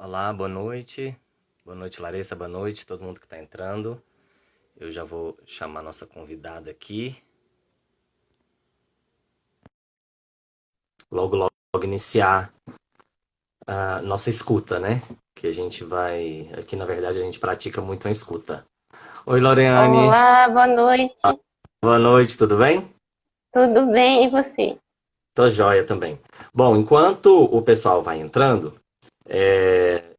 Olá, boa noite. Boa noite, Larissa. Boa noite, todo mundo que está entrando. Eu já vou chamar a nossa convidada aqui. Logo iniciar a nossa escuta, né? Que a gente vai. Aqui, na verdade, a gente pratica muito a escuta. Oi, Loreane. Olá, boa noite. Boa noite, tudo bem? Tudo bem? E você? Tô joia também. Bom, enquanto o pessoal vai entrando,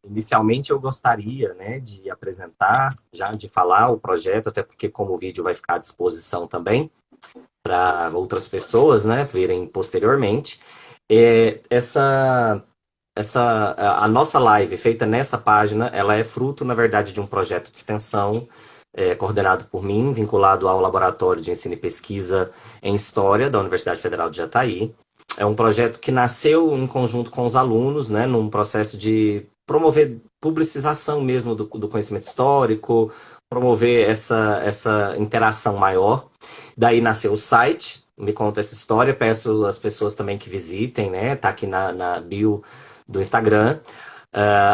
inicialmente eu gostaria, né, de apresentar, já de falar o projeto, até porque como o vídeo vai ficar à disposição também, para outras pessoas, né, verem posteriormente. A nossa live feita nessa página, ela é fruto, na verdade, de um projeto de extensão coordenado por mim, vinculado ao Laboratório de Ensino e Pesquisa em História da Universidade Federal de Jataí. É um projeto que nasceu em conjunto com os alunos, né, num processo de promover publicização mesmo do conhecimento histórico, promover essa interação maior. Daí nasceu o site, Me Conta Essa História, peço às pessoas também que visitem, né? Tá aqui na bio do Instagram.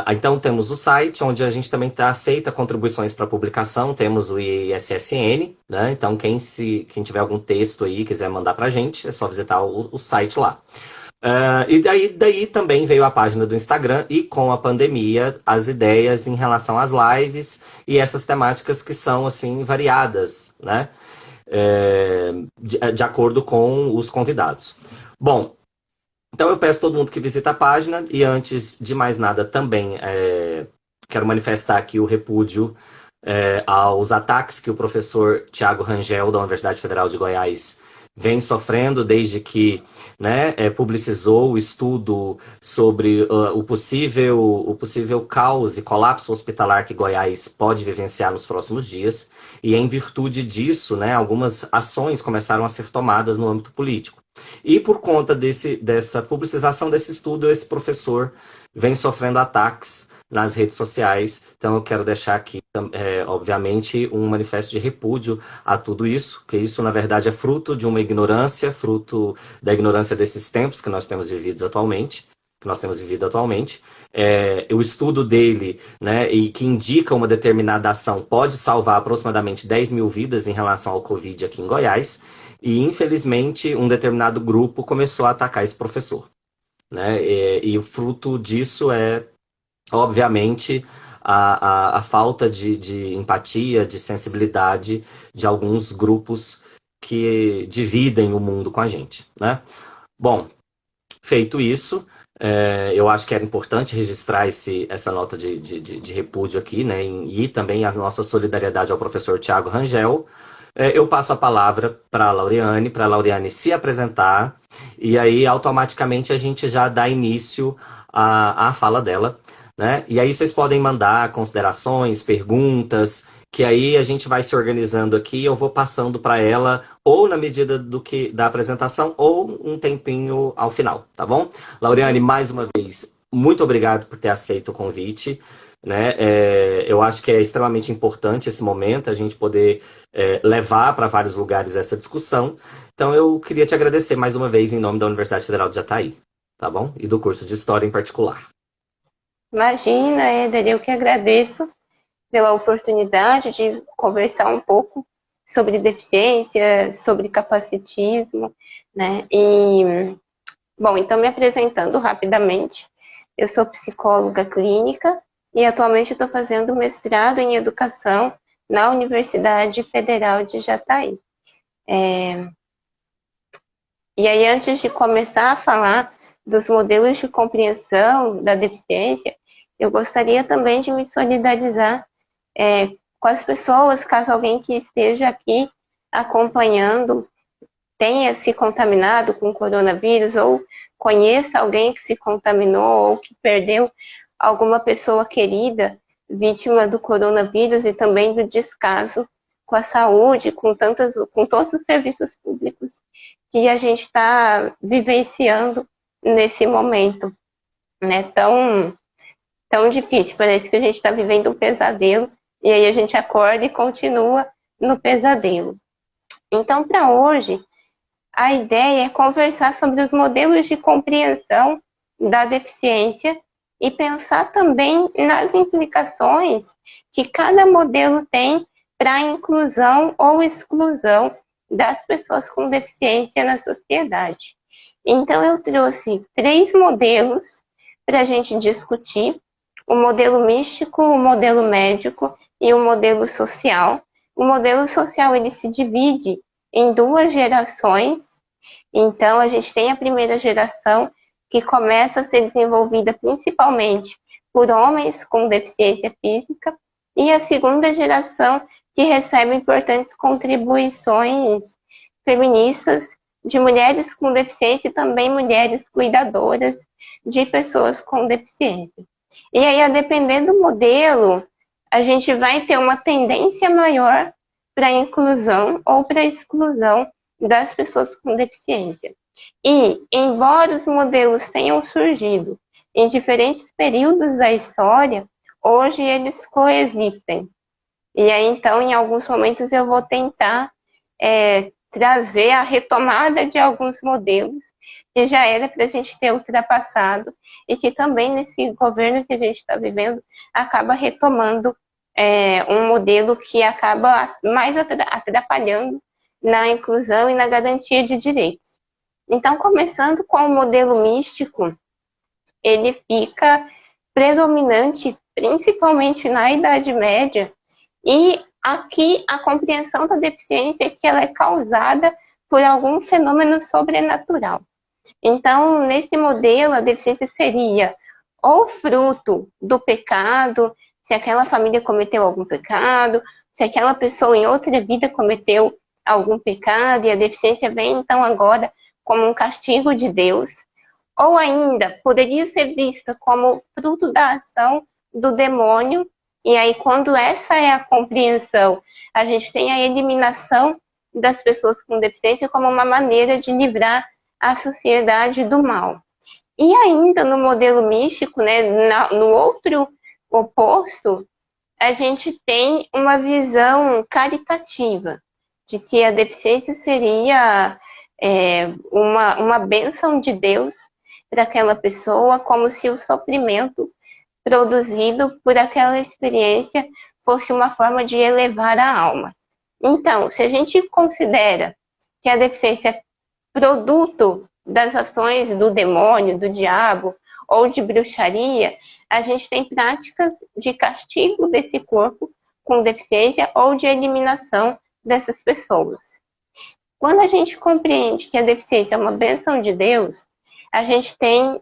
Então temos o site, onde a gente também aceita contribuições para publicação, temos o ISSN, né? Então quem tiver algum texto aí quiser mandar para a gente, é só visitar o site lá. E daí também veio a página do Instagram e com a pandemia as ideias em relação às lives e essas temáticas que são assim variadas, né? De acordo com os convidados. Bom, então eu peço a todo mundo que visita a página e antes de mais nada também quero manifestar aqui o repúdio aos ataques que o professor Tiago Rangel, da Universidade Federal de Goiás, vem sofrendo desde que publicizou o estudo sobre o possível caos e colapso hospitalar que Goiás pode vivenciar nos próximos dias. E em virtude disso, né, algumas ações começaram a ser tomadas no âmbito político. E por conta dessa publicização desse estudo, esse professor vem sofrendo ataques nas redes sociais. Então eu quero deixar aqui, obviamente, um manifesto de repúdio a tudo isso, que isso, na verdade, é fruto de uma ignorância, fruto da ignorância desses tempos que nós temos vivido atualmente. O estudo dele, né, e que indica uma determinada ação, pode salvar aproximadamente 10 mil vidas em relação ao Covid aqui em Goiás, e infelizmente um determinado grupo começou a atacar esse professor. Né? E o fruto disso é obviamente, a falta de empatia, de sensibilidade de alguns grupos que dividem o mundo com a gente, né? Bom, feito isso, eu acho que era importante registrar essa nota de repúdio aqui, né? E também a nossa solidariedade ao professor Tiago Rangel. Eu passo a palavra para a Laureane se apresentar, e aí automaticamente a gente já dá início à fala dela, né? E aí vocês podem mandar considerações, perguntas, que aí a gente vai se organizando aqui, eu vou passando para ela ou na medida do que da apresentação ou um tempinho ao final, tá bom? Laureane, mais uma vez, muito obrigado por ter aceito o convite. Né? Eu acho que é extremamente importante esse momento, a gente poder levar para vários lugares essa discussão. Então eu queria te agradecer mais uma vez em nome da Universidade Federal de Jataí, tá bom? E do curso de História em particular. Imagina, Éder, eu que agradeço pela oportunidade de conversar um pouco sobre deficiência, sobre capacitismo, né? Bom, então me apresentando rapidamente, eu sou psicóloga clínica e atualmente estou fazendo mestrado em educação na Universidade Federal de Jataí. E aí, antes de começar a falar dos modelos de compreensão da deficiência, eu gostaria também de me solidarizar com as pessoas, caso alguém que esteja aqui acompanhando tenha se contaminado com coronavírus ou conheça alguém que se contaminou ou que perdeu alguma pessoa querida vítima do coronavírus e também do descaso com a saúde, com todos os serviços públicos que a gente está vivenciando nesse momento, né? Tão difícil, parece que a gente está vivendo um pesadelo e aí a gente acorda e continua no pesadelo. Então, para hoje, a ideia é conversar sobre os modelos de compreensão da deficiência e pensar também nas implicações que cada modelo tem para a inclusão ou exclusão das pessoas com deficiência na sociedade. Então, eu trouxe 3 modelos para a gente discutir: o modelo místico, o modelo médico e o modelo social. O modelo social ele se divide em 2 gerações. Então, a gente tem a primeira geração, que começa a ser desenvolvida principalmente por homens com deficiência física, e a segunda geração, que recebe importantes contribuições feministas de mulheres com deficiência e também mulheres cuidadoras de pessoas com deficiência. E aí, a depender do modelo, a gente vai ter uma tendência maior para a inclusão ou para a exclusão das pessoas com deficiência. E, embora os modelos tenham surgido em diferentes períodos da história, hoje eles coexistem. E aí, então, em alguns momentos eu vou tentar trazer a retomada de alguns modelos que já era para a gente ter ultrapassado e que também nesse governo que a gente está vivendo acaba retomando um modelo que acaba mais atrapalhando na inclusão e na garantia de direitos. Então, começando com o modelo místico, ele fica predominante principalmente na Idade Média, e aqui a compreensão da deficiência é que ela é causada por algum fenômeno sobrenatural. Então, nesse modelo, a deficiência seria ou fruto do pecado, se aquela família cometeu algum pecado, se aquela pessoa em outra vida cometeu algum pecado, e a deficiência vem então agora como um castigo de Deus, ou ainda poderia ser vista como fruto da ação do demônio. E aí, quando essa é a compreensão, a gente tem a eliminação das pessoas com deficiência como uma maneira de livrar a sociedade do mal. E ainda no modelo místico, né, no outro oposto, a gente tem uma visão caritativa, de que a deficiência seria uma bênção de Deus para aquela pessoa, como se o sofrimento produzido por aquela experiência fosse uma forma de elevar a alma. Então, se a gente considera que a deficiência é produto das ações do demônio, do diabo ou de bruxaria, a gente tem práticas de castigo desse corpo com deficiência ou de eliminação dessas pessoas. Quando a gente compreende que a deficiência é uma bênção de Deus, a gente tem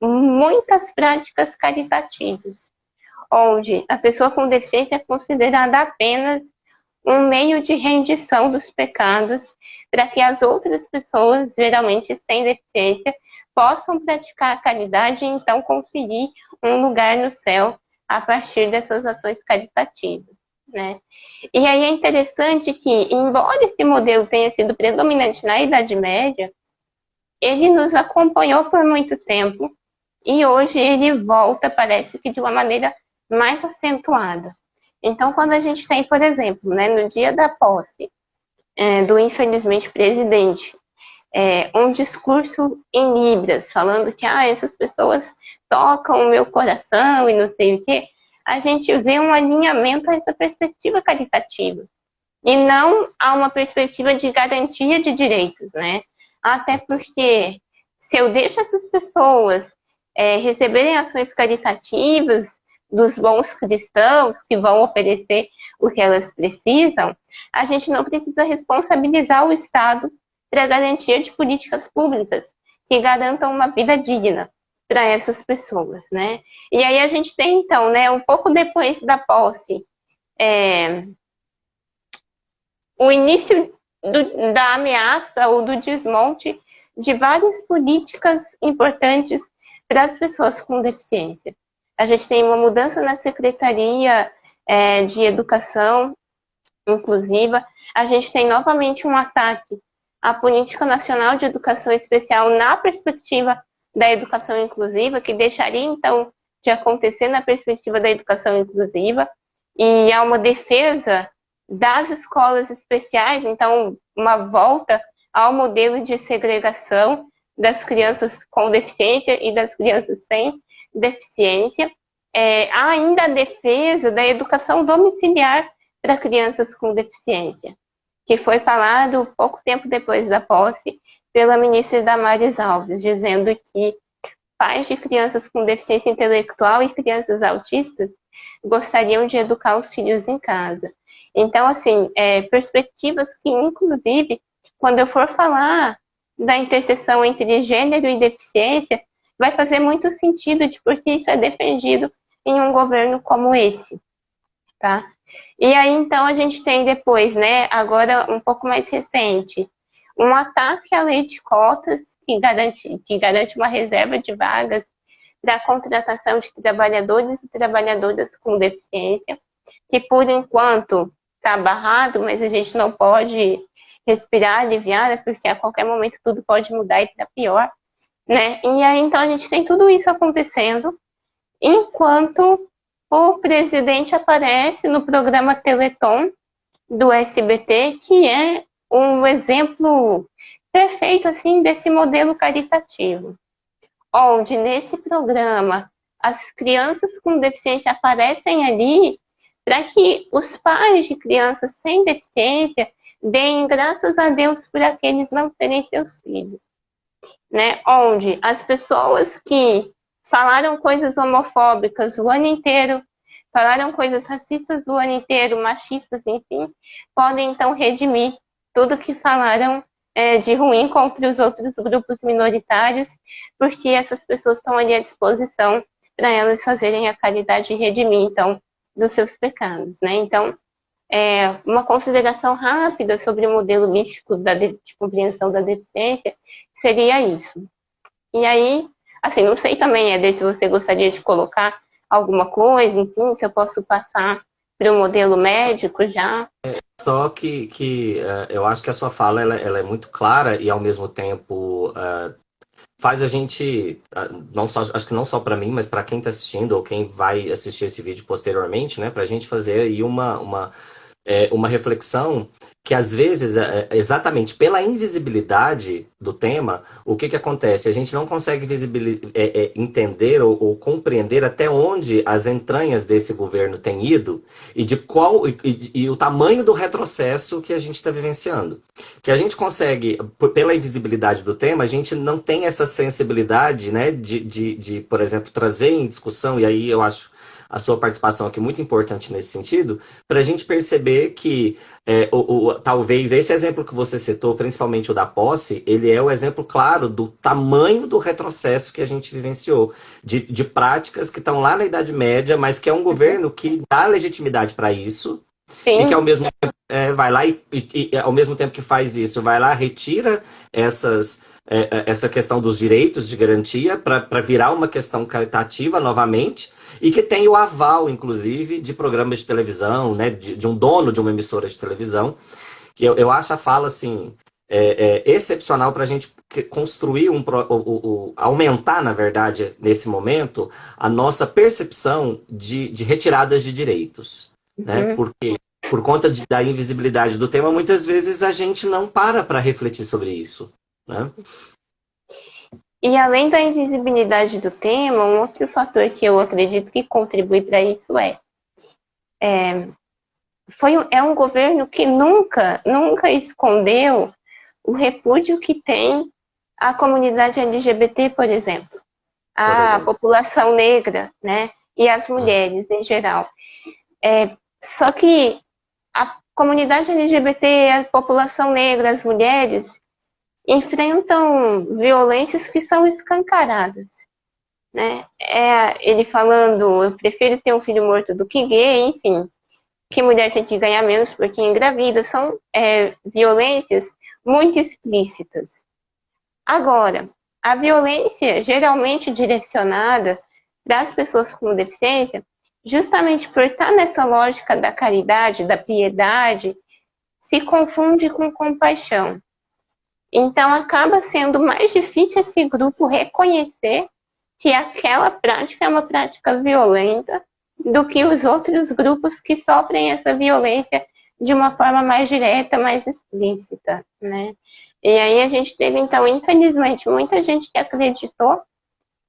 muitas práticas caritativas, onde a pessoa com deficiência é considerada apenas um meio de rendição dos pecados para que as outras pessoas, geralmente sem deficiência, possam praticar a caridade e então conseguir um lugar no céu a partir dessas ações caritativas, né? E aí é interessante que, embora esse modelo tenha sido predominante na Idade Média, ele nos acompanhou por muito tempo e hoje ele volta, parece que de uma maneira mais acentuada. Então, quando a gente tem, por exemplo, né, no dia da posse do infelizmente presidente, um discurso em Libras, falando que essas pessoas tocam o meu coração e não sei o quê, a gente vê um alinhamento a essa perspectiva caritativa e não a uma perspectiva de garantia de direitos, né? Até porque se eu deixo essas pessoas receberem ações caritativas dos bons cristãos que vão oferecer o que elas precisam, a gente não precisa responsabilizar o Estado para a garantia de políticas públicas que garantam uma vida digna para essas pessoas, né? E aí a gente tem, então, né, um pouco depois da posse, o início da ameaça ou do desmonte de várias políticas importantes para as pessoas com deficiência. A gente tem uma mudança na Secretaria de Educação Inclusiva, a gente tem novamente um ataque à Política Nacional de Educação Especial na perspectiva da educação inclusiva, que deixaria, então, de acontecer na perspectiva da educação inclusiva, e há uma defesa das escolas especiais, então, uma volta ao modelo de segregação das crianças com deficiência e das crianças sem deficiência, há ainda a defesa da educação domiciliar para crianças com deficiência, que foi falado pouco tempo depois da posse pela ministra Damares Alves, dizendo que pais de crianças com deficiência intelectual e crianças autistas gostariam de educar os filhos em casa. Então, assim, perspectivas que, inclusive, quando eu for falar da interseção entre gênero e deficiência, vai fazer muito sentido de porque isso é defendido em um governo como esse, tá? E aí, então, a gente tem depois, né, agora um pouco mais recente, um ataque à lei de cotas que garante uma reserva de vagas para a contratação de trabalhadores e trabalhadoras com deficiência, que por enquanto está barrado, mas a gente não pode respirar aliviada, porque a qualquer momento tudo pode mudar e para pior, né? E aí, então, a gente tem tudo isso acontecendo, enquanto o presidente aparece no programa Teleton do SBT, que é um exemplo perfeito, assim, desse modelo caritativo, onde nesse programa as crianças com deficiência aparecem ali para que os pais de crianças sem deficiência deem graças a Deus por aqueles não serem seus filhos, né? Onde as pessoas que falaram coisas homofóbicas o ano inteiro, falaram coisas racistas o ano inteiro, machistas, enfim, podem então redimir tudo que falaram de ruim contra os outros grupos minoritários, porque essas pessoas estão ali à disposição para elas fazerem a caridade e redimir, então, dos seus pecados, né? Então, uma consideração rápida sobre o modelo místico de compreensão da deficiência seria isso. E aí, assim, não sei também, Éder, se você gostaria de colocar alguma coisa, enfim, se eu posso passar para o modelo médico já. Só que eu acho que a sua fala ela é muito clara e ao mesmo tempo faz a gente, não só, acho que não só para mim, mas para quem está assistindo ou quem vai assistir esse vídeo posteriormente, né, para a gente fazer aí uma reflexão que às vezes, exatamente pela invisibilidade do tema, o que acontece? A gente não consegue entender ou compreender até onde as entranhas desse governo têm ido e de qual e o tamanho do retrocesso que a gente está vivenciando. Que a gente consegue, pela invisibilidade do tema, a gente não tem essa sensibilidade, né, de, por exemplo, trazer em discussão, e aí eu acho a sua participação aqui muito importante nesse sentido, para a gente perceber que talvez esse exemplo que você citou, principalmente o da posse, ele é o exemplo claro do tamanho do retrocesso que a gente vivenciou, de práticas que estão lá na Idade Média, mas que é um governo que dá legitimidade para isso. Sim. E que ao mesmo tempo vai lá e ao mesmo tempo que faz isso, vai lá, retira essa questão dos direitos de garantia para virar uma questão caritativa novamente, e que tem o aval, inclusive, de programas de televisão, né, de um dono de uma emissora de televisão, que eu acho a fala assim, excepcional para a gente construir aumentar, na verdade, nesse momento, a nossa percepção de retiradas de direitos. Né? Porque, por conta da invisibilidade do tema, muitas vezes a gente não para refletir sobre isso. Né? E além da invisibilidade do tema, um outro fator que eu acredito que contribui para isso é um governo que nunca escondeu o repúdio que tem a comunidade LGBT, por exemplo, a população negra, né, e as mulheres em geral. Só que a comunidade LGBT, a população negra, as mulheres enfrentam violências que são escancaradas, né? Ele falando, eu prefiro ter um filho morto do que gay, enfim, que mulher tem que ganhar menos porque engravida, são violências muito explícitas. Agora, a violência geralmente direcionada das pessoas com deficiência, justamente por estar nessa lógica da caridade, da piedade, se confunde com compaixão. Então, acaba sendo mais difícil esse grupo reconhecer que aquela prática é uma prática violenta do que os outros grupos que sofrem essa violência de uma forma mais direta, mais explícita, né? E aí a gente teve, então, infelizmente, muita gente que acreditou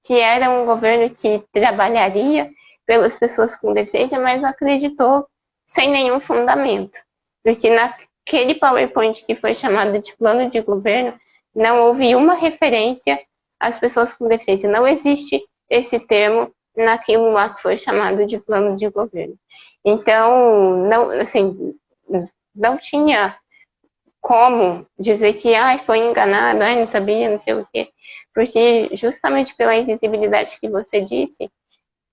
que era um governo que trabalharia pelas pessoas com deficiência, mas acreditou sem nenhum fundamento. Porque naquele PowerPoint que foi chamado de plano de governo, não houve uma referência às pessoas com deficiência. Não existe esse termo naquilo lá que foi chamado de plano de governo. Então, não, assim, não tinha como dizer que foi enganado, não sabia, não sei o quê. Porque justamente pela invisibilidade que você disse,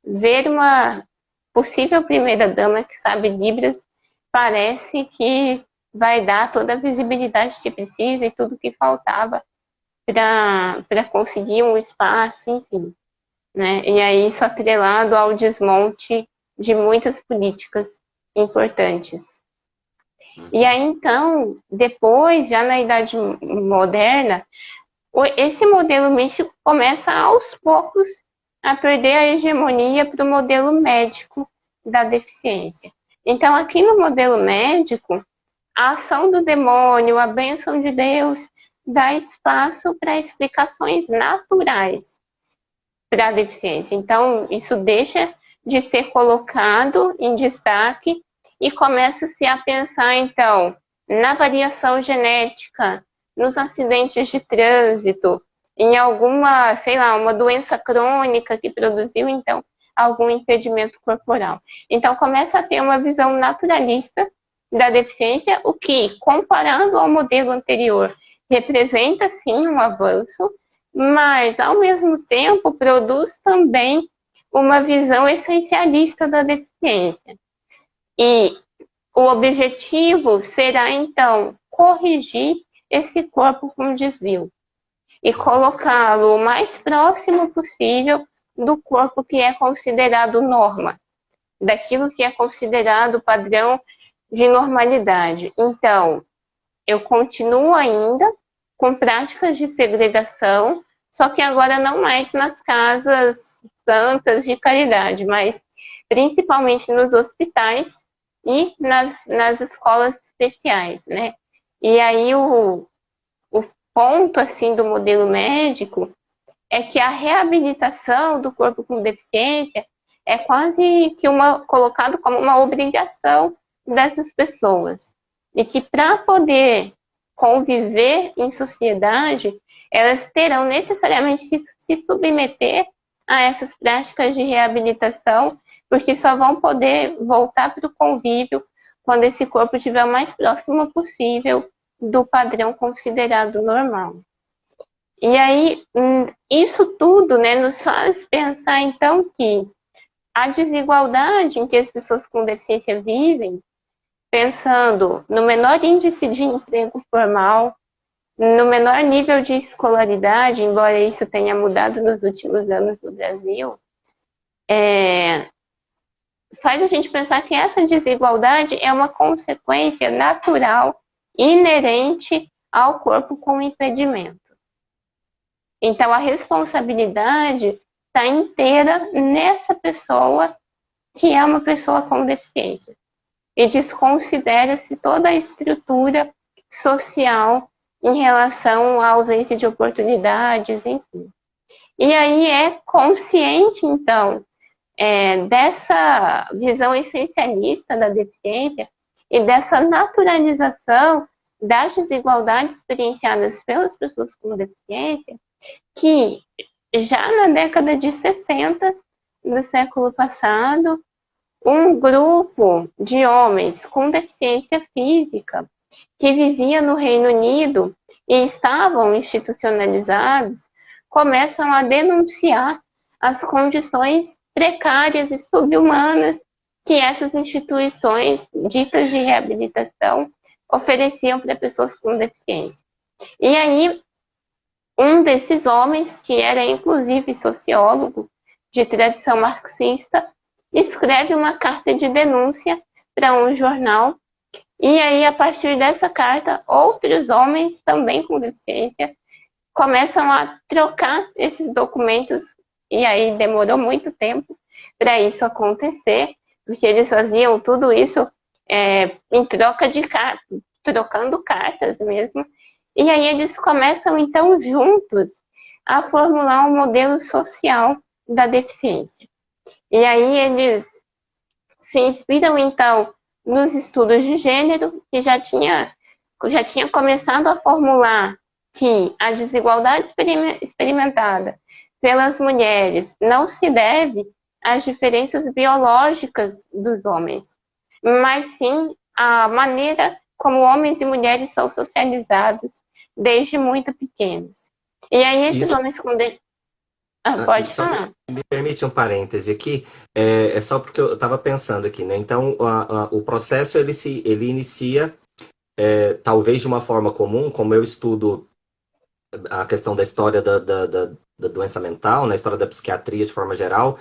ver uma possível primeira-dama que sabe Libras parece que vai dar toda a visibilidade que precisa e tudo que faltava para conseguir um espaço, enfim. Né? E aí isso atrelado ao desmonte de muitas políticas importantes. E aí, então, depois, já na Idade Moderna, esse modelo místico começa aos poucos a perder a hegemonia para o modelo médico da deficiência. Então, aqui no modelo médico, a ação do demônio, a bênção de Deus, dá espaço para explicações naturais para a deficiência. Então, isso deixa de ser colocado em destaque e começa-se a pensar, então, na variação genética, nos acidentes de trânsito, em alguma, sei lá, uma doença crônica que produziu, então, algum impedimento corporal. Então, começa a ter uma visão naturalista da deficiência, o que, comparando ao modelo anterior, representa, sim, um avanço, mas, ao mesmo tempo, produz também uma visão essencialista da deficiência. E o objetivo será, então, corrigir esse corpo com desvio e colocá-lo o mais próximo possível do corpo que é considerado norma, daquilo que é considerado padrão de normalidade. Então, eu continuo ainda com práticas de segregação, só que agora não mais nas casas santas de caridade, mas principalmente nos hospitais e nas escolas especiais, né? E aí o ponto, assim, do modelo médico é que a reabilitação do corpo com deficiência é quase que colocado como uma obrigação dessas pessoas. E que para poder conviver em sociedade, elas terão necessariamente que se submeter a essas práticas de reabilitação, porque só vão poder voltar para o convívio quando esse corpo estiver o mais próximo possível do padrão considerado normal. E aí, isso tudo, né, nos faz pensar, então, que a desigualdade em que as pessoas com deficiência vivem, pensando no menor índice de emprego formal, no menor nível de escolaridade, embora isso tenha mudado nos últimos anos no Brasil, faz a gente pensar que essa desigualdade é uma consequência natural, inerente ao corpo com impedimento. Então, a responsabilidade está inteira nessa pessoa que é uma pessoa com deficiência. E desconsidera-se toda a estrutura social em relação à ausência de oportunidades, enfim. E aí é consciente, então, dessa visão essencialista da deficiência e dessa naturalização das desigualdades experienciadas pelas pessoas com deficiência, que já na década de 60 do século passado, um grupo de homens com deficiência física que vivia no Reino Unido e estavam institucionalizados, começam a denunciar as condições precárias e subhumanas que essas instituições ditas de reabilitação ofereciam para pessoas com deficiência. E aí, um desses homens, que era inclusive sociólogo de tradição marxista, escreve uma carta de denúncia para um jornal. E aí, a partir dessa carta, outros homens também com deficiência começam a trocar esses documentos. E aí demorou muito tempo para isso acontecer, porque eles faziam tudo isso em troca de cartas, trocando cartas mesmo. E aí eles começam, então, juntos, a formular um modelo social da deficiência. E aí eles se inspiram, então, nos estudos de gênero, que já tinha começado a formular que a desigualdade experimentada pelas mulheres não se deve às diferenças biológicas dos homens, mas sim à maneira como homens e mulheres são socializados desde muito pequenos. E aí esses homens com pode Só falar. me permite um parêntese aqui, é só porque eu estava pensando aqui, né? Então, o processo ele inicia, talvez de uma forma comum, como eu estudo a questão da história da doença mental, na história da psiquiatria de forma geral,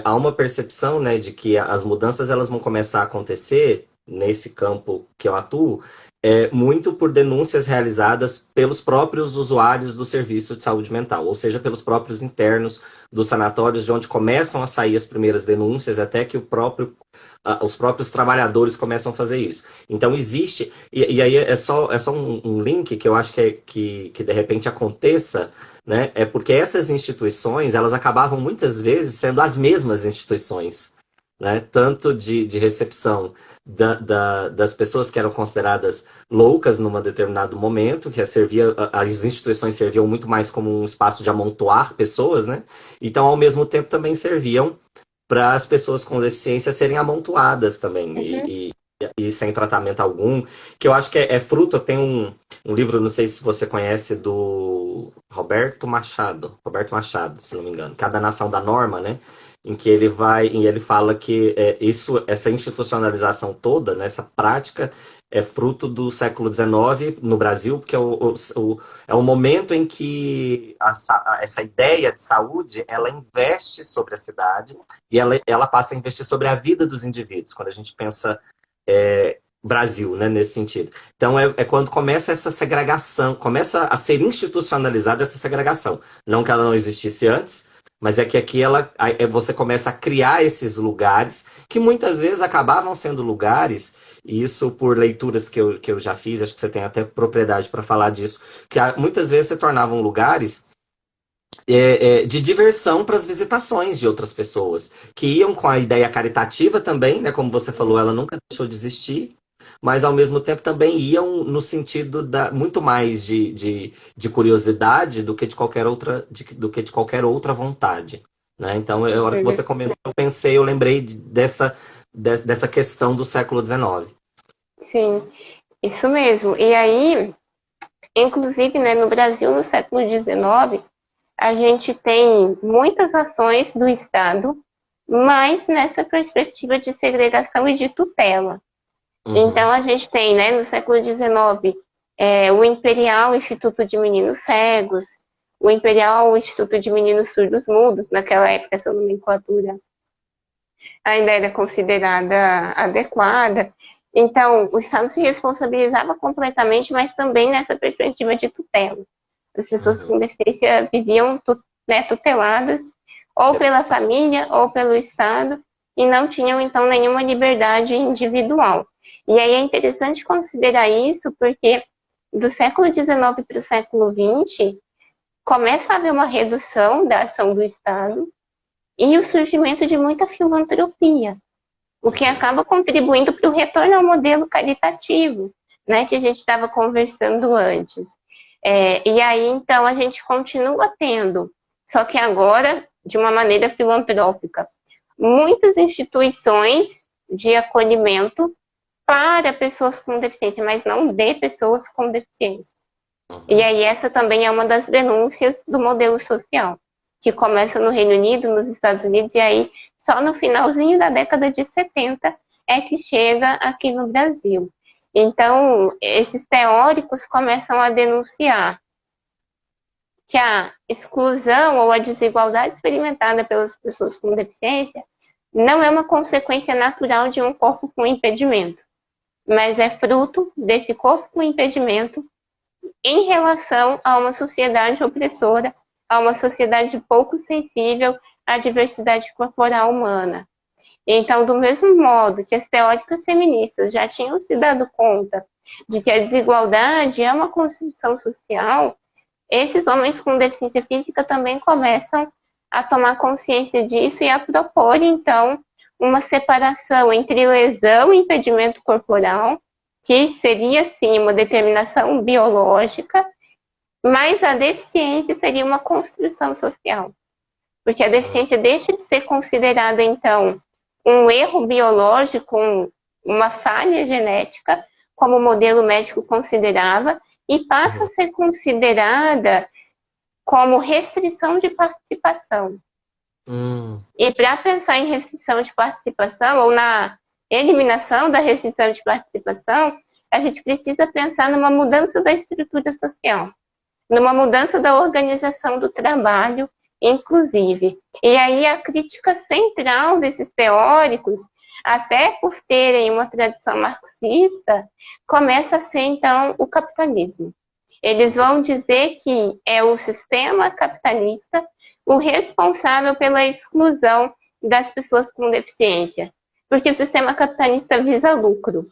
há uma percepção, né, de que as mudanças elas vão começar a acontecer nesse campo que eu atuo, muito por denúncias realizadas pelos próprios usuários do serviço de saúde mental, ou seja, pelos próprios internos dos sanatórios, de onde começam a sair as primeiras denúncias, até que os próprios trabalhadores começam a fazer isso. Então existe, e aí é só um link que eu acho que de repente aconteça, né? É porque essas instituições, elas acabavam muitas vezes sendo as mesmas instituições, né? Tanto de recepção das pessoas que eram consideradas loucas num determinado momento, que as instituições serviam muito mais como um espaço de amontoar pessoas, né? Então, ao mesmo tempo, também serviam para as pessoas com deficiência serem amontoadas também, e sem tratamento algum, que eu acho que é fruto. Tem um livro, não sei se você conhece, do Roberto Machado, se não me engano, Cada Nação da Norma, né? Em que ele fala que essa institucionalização toda, né, essa prática, é fruto do século XIX no Brasil, porque é o momento em que essa ideia de saúde, ela investe sobre a cidade e ela passa a investir sobre a vida dos indivíduos, quando a gente pensa Brasil, né, nesse sentido. Então é quando começa essa segregação, começa a ser institucionalizada essa segregação. Não que ela não existisse antes, mas é que aqui você começa a criar esses lugares que muitas vezes acabavam sendo lugares, e isso por leituras que eu já fiz, acho que você tem até propriedade para falar disso, que muitas vezes se tornavam lugares de diversão para as visitações de outras pessoas, que iam com a ideia caritativa também, né? Como você falou, ela nunca deixou de existir, mas ao mesmo tempo também iam no sentido muito mais de curiosidade do que de qualquer outra vontade, né? Então, a hora que você comentou, eu lembrei dessa questão do século XIX. Sim, isso mesmo. E aí, inclusive, né, no Brasil, no século XIX, a gente tem muitas ações do Estado, mas nessa perspectiva de segregação e de tutela. Então, a gente tem, né, no século XIX, o Imperial Instituto de Meninos Cegos, o Imperial Instituto de Meninos Surdos Mudos, naquela época essa nomenclatura ainda era considerada adequada. Então, o Estado se responsabilizava completamente, mas também nessa perspectiva de tutela. As pessoas com deficiência viviam tuteladas ou pela família ou pelo Estado e não tinham, então, nenhuma liberdade individual. E aí é interessante considerar isso porque do século XIX para o século XX começa a haver uma redução da ação do Estado e o surgimento de muita filantropia, o que acaba contribuindo para o retorno ao modelo caritativo, né, que a gente estava conversando antes. E aí, então, a gente continua tendo, só que agora de uma maneira filantrópica, muitas instituições de acolhimento para pessoas com deficiência, mas não de pessoas com deficiência. E aí essa também é uma das denúncias do modelo social, que começa no Reino Unido, nos Estados Unidos, e aí só no finalzinho da década de 70 é que chega aqui no Brasil. Então, esses teóricos começam a denunciar que a exclusão ou a desigualdade experimentada pelas pessoas com deficiência não é uma consequência natural de um corpo com impedimento, mas é fruto desse corpo com impedimento em relação a uma sociedade opressora, a uma sociedade pouco sensível à diversidade corporal humana. Então, do mesmo modo que as teóricas feministas já tinham se dado conta de que a desigualdade é uma construção social, esses homens com deficiência física também começam a tomar consciência disso e a propor, então, uma separação entre lesão e impedimento corporal, que seria, sim, uma determinação biológica, mas a deficiência seria uma construção social. Porque a deficiência deixa de ser considerada, então, um erro biológico, uma falha genética, como o modelo médico considerava, e passa a ser considerada como restrição de participação. E para pensar em restrição de participação, ou na eliminação da restrição de participação, a gente precisa pensar numa mudança da estrutura social, numa mudança da organização do trabalho, inclusive. E aí a crítica central desses teóricos, até por terem uma tradição marxista, começa a ser, então, o capitalismo. Eles vão dizer que é o sistema capitalista o responsável pela exclusão das pessoas com deficiência, porque o sistema capitalista visa lucro.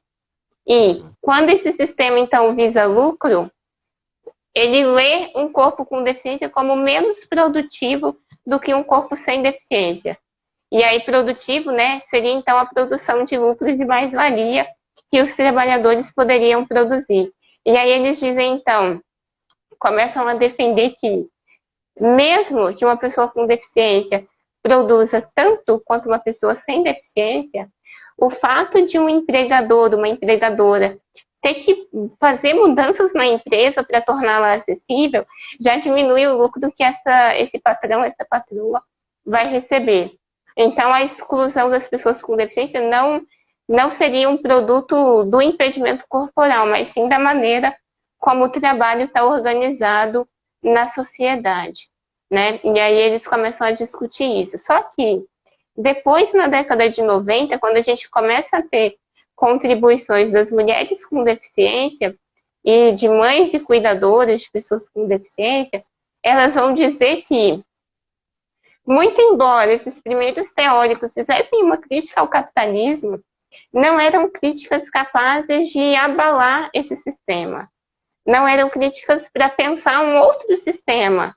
E quando esse sistema, então, visa lucro, ele lê um corpo com deficiência como menos produtivo do que um corpo sem deficiência. E aí, produtivo, né, seria, então, a produção de lucro de mais-valia que os trabalhadores poderiam produzir. E aí eles dizem, então, começam a defender que, mesmo que uma pessoa com deficiência produza tanto quanto uma pessoa sem deficiência, o fato de um empregador, uma empregadora, ter que fazer mudanças na empresa para torná-la acessível, já diminui o lucro que esse patrão, essa patroa vai receber. Então, a exclusão das pessoas com deficiência não seria um produto do impedimento corporal, mas sim da maneira como o trabalho está organizado na sociedade, né? E aí eles começam a discutir isso. Só que depois, na década de 90, quando a gente começa a ter contribuições das mulheres com deficiência e de mães e cuidadoras de pessoas com deficiência, elas vão dizer que, muito embora esses primeiros teóricos fizessem uma crítica ao capitalismo, não eram críticas capazes de abalar esse sistema. Não eram críticas para pensar um outro sistema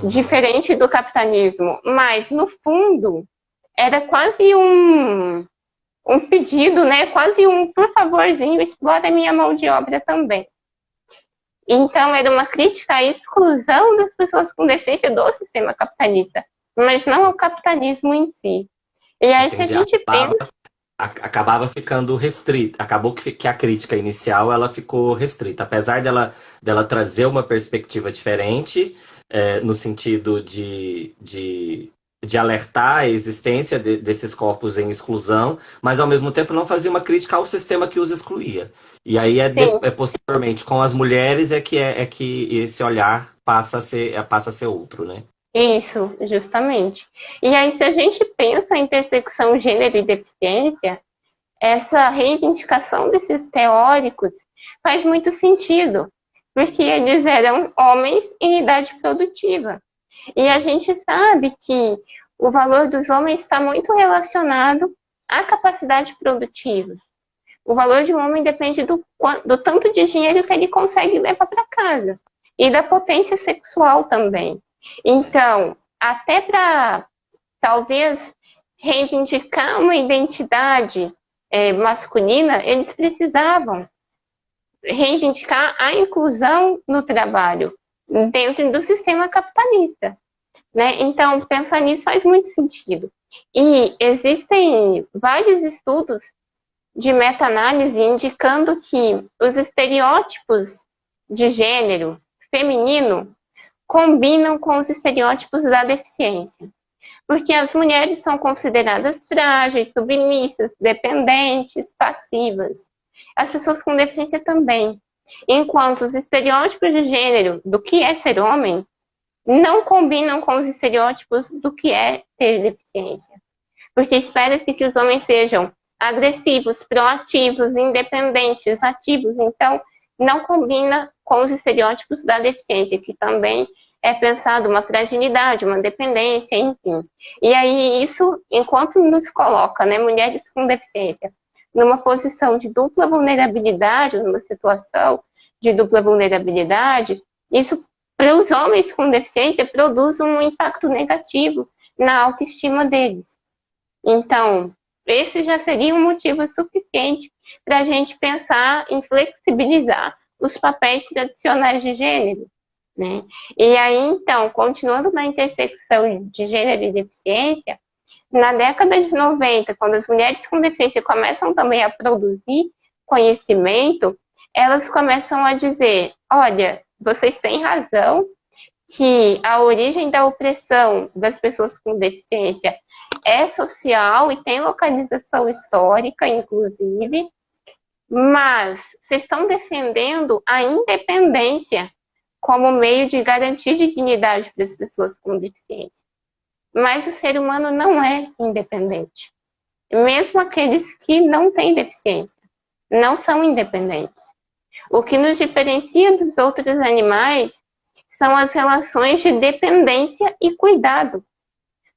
diferente do capitalismo, mas, no fundo, era quase um pedido, né? Quase um, por favorzinho, explora minha mão de obra também. Então, era uma crítica à exclusão das pessoas com deficiência do sistema capitalista, mas não ao capitalismo em si. E aí, se a gente pensa... Acabava ficando restrita. Acabou que a crítica inicial ela ficou restrita. Apesar dela trazer uma perspectiva diferente, no sentido de alertar a existência desses corpos em exclusão, mas ao mesmo tempo não fazia uma crítica ao sistema que os excluía. E aí posteriormente com as mulheres é que esse olhar passa a ser outro, né? Isso, justamente. E aí, se a gente pensa em intersecção gênero e deficiência, essa reivindicação desses teóricos faz muito sentido, porque eles eram homens em idade produtiva. E a gente sabe que o valor dos homens está muito relacionado à capacidade produtiva. O valor de um homem depende do tanto de dinheiro que ele consegue levar para casa. E da potência sexual também. Então, até para, talvez, reivindicar uma identidade masculina, eles precisavam reivindicar a inclusão no trabalho dentro do sistema capitalista, né? Então, pensar nisso faz muito sentido. E existem vários estudos de meta-análise indicando que os estereótipos de gênero feminino combinam com os estereótipos da deficiência. Porque as mulheres são consideradas frágeis, submissas, dependentes, passivas. As pessoas com deficiência também. Enquanto os estereótipos de gênero do que é ser homem não combinam com os estereótipos do que é ter deficiência. Porque espera-se que os homens sejam agressivos, proativos, independentes, ativos. Então, não combina com os estereótipos da deficiência, que também é pensado uma fragilidade, uma dependência, enfim. E aí isso, enquanto nos coloca, né, mulheres com deficiência, numa posição de dupla vulnerabilidade, numa situação de dupla vulnerabilidade, isso para os homens com deficiência, produz um impacto negativo na autoestima deles. Então, esse já seria um motivo suficiente para a gente pensar em flexibilizar os papéis tradicionais de gênero, né? E aí, então, continuando na intersecção de gênero e deficiência, na década de 90, quando as mulheres com deficiência começam também a produzir conhecimento, elas começam a dizer, olha, vocês têm razão que a origem da opressão das pessoas com deficiência é social e tem localização histórica, inclusive, mas vocês estão defendendo a independência como meio de garantir dignidade para as pessoas com deficiência. Mas o ser humano não é independente. Mesmo aqueles que não têm deficiência, não são independentes. O que nos diferencia dos outros animais são as relações de dependência e cuidado.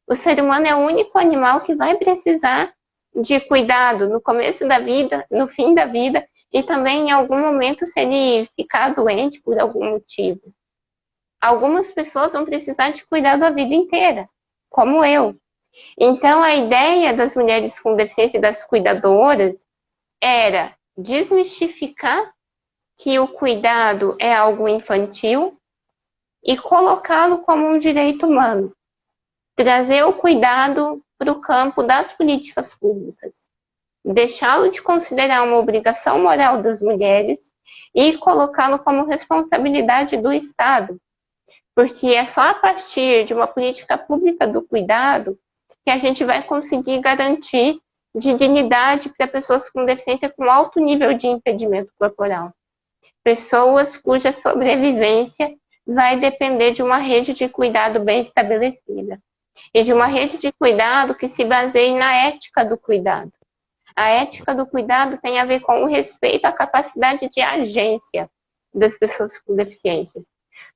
O ser humano é o único animal que vai precisar de cuidado no começo da vida, no fim da vida, e também em algum momento se ele ficar doente por algum motivo. Algumas pessoas vão precisar de cuidado a vida inteira, como eu. Então, a ideia das mulheres com deficiência e das cuidadoras era desmistificar que o cuidado é algo infantil e colocá-lo como um direito humano. Trazer o cuidado para o campo das políticas públicas. Deixá-lo de considerar uma obrigação moral das mulheres e colocá-lo como responsabilidade do Estado. Porque é só a partir de uma política pública do cuidado que a gente vai conseguir garantir dignidade para pessoas com deficiência com alto nível de impedimento corporal. Pessoas cuja sobrevivência vai depender de uma rede de cuidado bem estabelecida. E de uma rede de cuidado que se baseie na ética do cuidado. A ética do cuidado tem a ver com o respeito à capacidade de agência das pessoas com deficiência.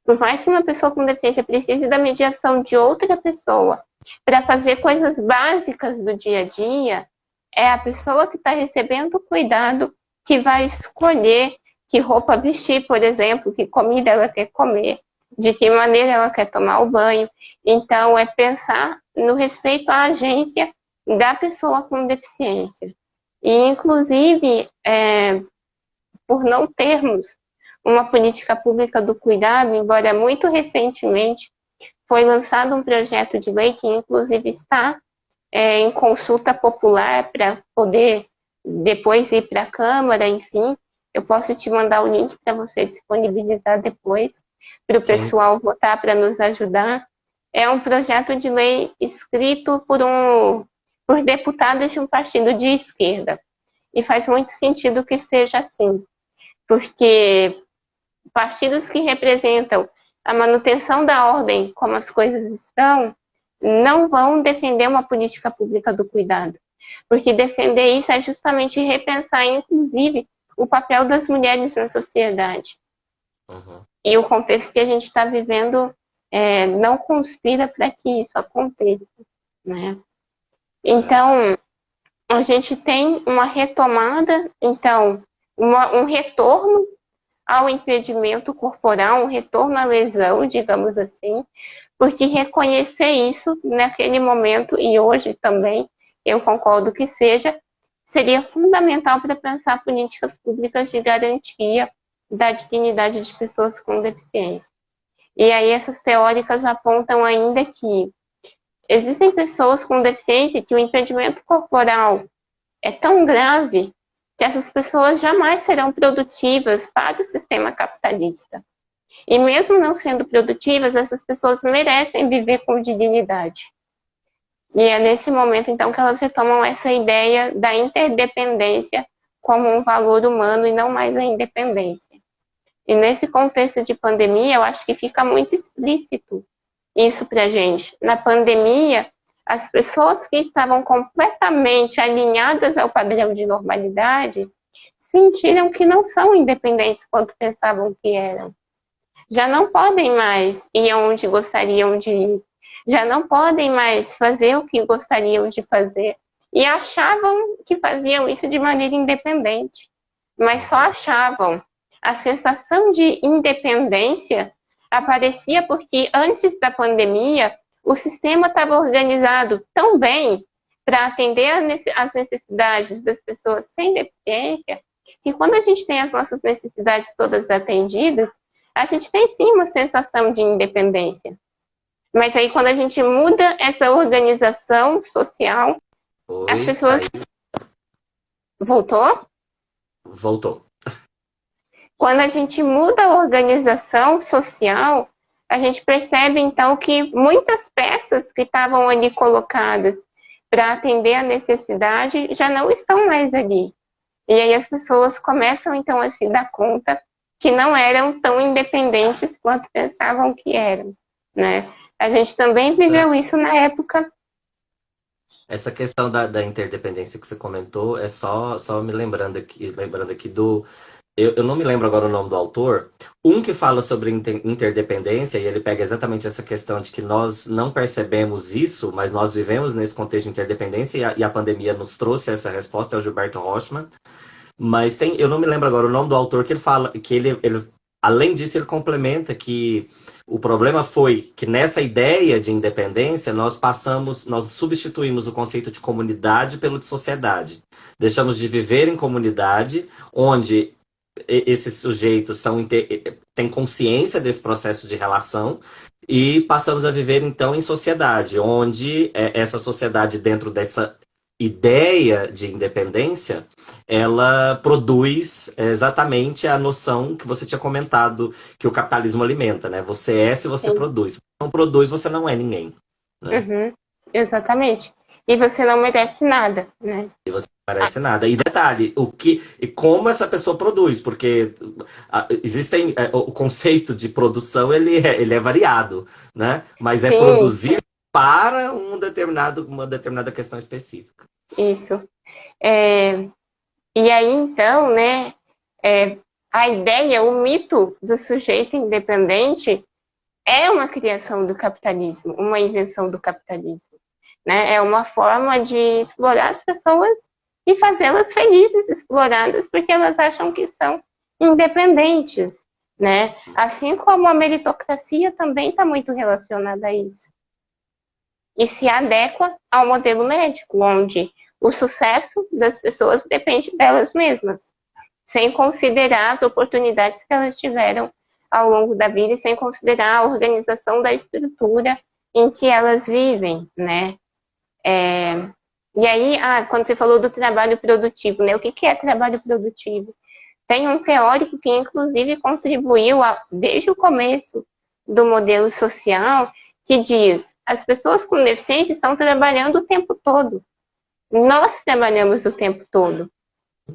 Por mais que uma pessoa com deficiência precise da mediação de outra pessoa para fazer coisas básicas do dia a dia, é a pessoa que está recebendo o cuidado que vai escolher que roupa vestir, por exemplo, que comida ela quer comer, de que maneira ela quer tomar o banho. Então, é pensar no respeito à agência da pessoa com deficiência. E, inclusive, por não termos uma política pública do cuidado, embora muito recentemente foi lançado um projeto de lei que, inclusive, está em consulta popular para poder depois ir para a Câmara, enfim. Eu posso te mandar o link para você disponibilizar depois, para o pessoal votar para nos ajudar. É um projeto de lei escrito por deputados de um partido de esquerda. E faz muito sentido que seja assim, porque partidos que representam a manutenção da ordem como as coisas estão, não vão defender uma política pública do cuidado. Porque defender isso é justamente repensar, inclusive, o papel das mulheres na sociedade. Uhum. E o contexto que a gente está vivendo não conspira para que isso aconteça, né? Então, a gente tem uma retomada, então, um retorno ao impedimento corporal, um retorno à lesão, digamos assim, porque reconhecer isso naquele momento, e hoje também, eu concordo que seria fundamental para pensar políticas públicas de garantia da dignidade de pessoas com deficiência. E aí essas teóricas apontam ainda que existem pessoas com deficiência que o impedimento corporal é tão grave que essas pessoas jamais serão produtivas para o sistema capitalista. E mesmo não sendo produtivas, essas pessoas merecem viver com dignidade. E é nesse momento, então, que elas retomam essa ideia da interdependência como um valor humano e não mais a independência. E nesse contexto de pandemia, eu acho que fica muito explícito isso para a gente. Na pandemia, as pessoas que estavam completamente alinhadas ao padrão de normalidade sentiram que não são independentes quanto pensavam que eram. Já não podem mais ir aonde gostariam de ir. Já não podem mais fazer o que gostariam de fazer. E achavam que faziam isso de maneira independente. Mas só achavam. A sensação de independência aparecia porque antes da pandemia o sistema estava organizado tão bem para atender às necessidades das pessoas sem deficiência, que quando a gente tem as nossas necessidades todas atendidas, a gente tem sim uma sensação de independência. Mas aí quando a gente muda essa organização social, as pessoas... Voltou? Voltou. Quando a gente muda a organização social, a gente percebe então que muitas peças que estavam ali colocadas para atender a necessidade já não estão mais ali. E aí as pessoas começam então a se dar conta que não eram tão independentes quanto pensavam que eram, né? A gente também viveu isso na época. Essa questão da interdependência que você comentou é só me lembrando aqui do... Eu não me lembro agora o nome do autor. Um que fala sobre interdependência, e ele pega exatamente essa questão de que nós não percebemos isso, mas nós vivemos nesse contexto de interdependência, e a pandemia nos trouxe essa resposta, é o Gilberto Rochman. Mas eu não me lembro agora o nome do autor, que ele fala que ele além disso, ele complementa que o problema foi que nessa ideia de independência nós substituímos o conceito de comunidade pelo de sociedade. Deixamos de viver em comunidade, onde esses sujeitos têm consciência desse processo de relação, e passamos a viver então em sociedade, onde essa sociedade, dentro dessa ideia de independência, ela produz exatamente a noção que você tinha comentado, que o capitalismo alimenta, né? Você é se você produz. Se você não produz, você não é ninguém. Né? Uhum, exatamente. E você não merece nada, né? E você não merece nada. E detalhe, e como essa pessoa produz, porque existem o conceito de produção, ele é variado, né? Mas é produzir para uma determinada questão específica. Isso. E aí, então, né, a ideia, o mito do sujeito independente é uma criação do capitalismo, uma invenção do capitalismo. Né? É uma forma de explorar as pessoas e fazê-las felizes, exploradas, porque elas acham que são independentes. Né? Assim como a meritocracia também está muito relacionada a isso. E se adequa ao modelo médico, onde o sucesso das pessoas depende delas mesmas, sem considerar as oportunidades que elas tiveram ao longo da vida e sem considerar a organização da estrutura em que elas vivem, né? E aí, quando você falou do trabalho produtivo, né? O que é trabalho produtivo? Tem um teórico que, inclusive, contribuiu desde o começo do modelo social, que diz: as pessoas com deficiência estão trabalhando o tempo todo. Nós trabalhamos o tempo todo.